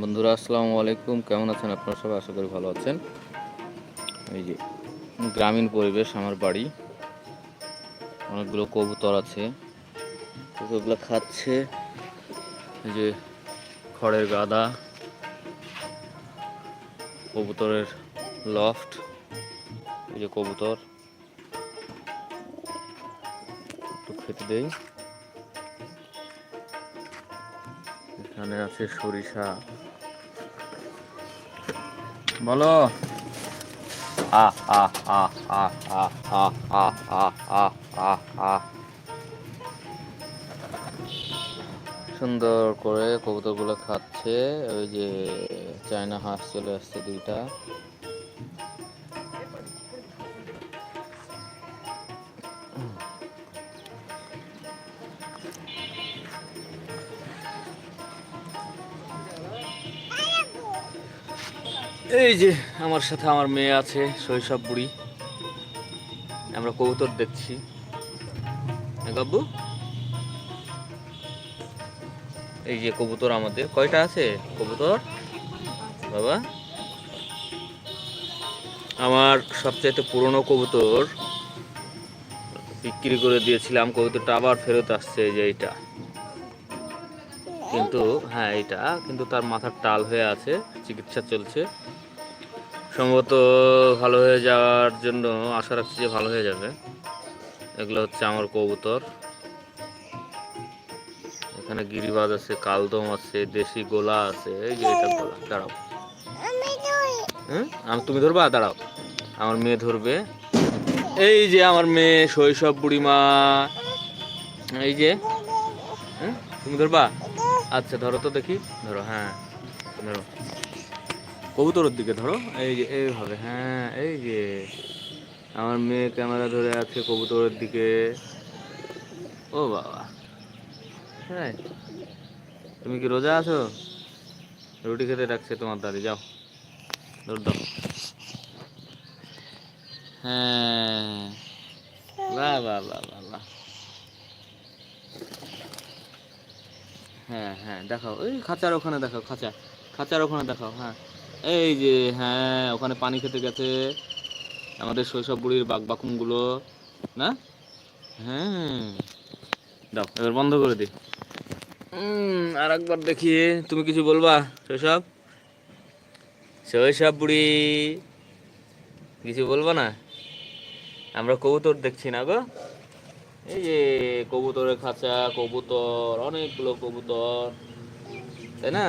বন্ধুরা আসসালামু আলাইকুম, কেমন আছেন আপনারা সবাই? আশা করি ভালো আছেন। এই যে গ্রামীণ পরিবেশ, আমার বাড়ি, অনেকগুলো কবুতর আছে, কবুতরগুলো খাচ্ছে। এই যে খড়ের গাদা, কবুতরের লফট, এই যে কবুতর একটু খেতে দেই। এখানে আছে সরিষা, বলো আহ আহ আহ আহ আহ আহ আহ আহ আহ আহ আহ। সুন্দর করে কবুতরগুলো খাচ্ছে। ওই যে চায়না হাঁস চলে আসছে দুইটা। এই যে আমার সাথে আমার মেয়ে আছে, শৈশব বুড়ি। আমরা কবুতর দেখছি। গাব্বু, এই যে কবুতর আমাদের কয়টা আছে কবুতর বাবা? আমার সবচাইতে পুরনো কবুতর বিক্রি করে দিয়েছিলাম, কবুতরটা আবার ফেরত আসছে। এই যে এইটা, কিন্তু হ্যাঁ এইটা কিন্তু তার মাথার টাল হয়ে আছে, চিকিৎসা চলছে। সম্ভবত ভালো হয়ে যাওয়ার জন্য আশা রাখছি যে ভালো হয়ে যাবে। এগুলো হচ্ছে আমার কবুতর। এখানে গিরিবাজ আছে, কালদম আছে, দেশি গোলা আছে। এই যে এটা গোলা, দাঁড়াও। হ্যাঁ, তুমি ধরবা, দাঁড়াও, আমার মেয়ে ধরবে। এই যে আমার মেয়ে শৈশব বুড়িমা, এই যে। হ্যাঁ, তুমি ধরবা? আচ্ছা ধরো তো দেখি, ধরো, হ্যাঁ ধরো, কবুতরের দিকে ধরো, এই যে এইভাবে, হ্যাঁ। এই যে আমার মেয়ে ক্যামেরা ধরে আছে কবুতরের দিকে। ও বাবা, হ্যাঁ। তুমি কি রোজা আছো? রুটি খেতে ডাকছে তোমার দাদি, যাও দৌড় দাও। হ্যাঁ, বাহ বাহ বাহ বাহ বাহ। হ্যাঁ হ্যাঁ, দেখাও, এই খাঁচার ওখানে দেখাও, খাঁচার ওখানে দেখাও, হ্যাঁ। এই যে, হ্যাঁ, ওখানে পানি খেতে গেছে আমাদের শৈশব বুড়ির বাঘবাকুমগুলো, না? হ্যাঁ, দাও, এবার বন্ধ করে দিই। আর একবার দেখি, তুমি কিছু বলবা? শৈশব, শৈশব বুড়ি, কিছু বলবা না? আমরা কবুতর দেখছি না গো। এই যে কবুতরের খাঁচা, কবুতর, অনেকগুলো কবুতর, তাই না?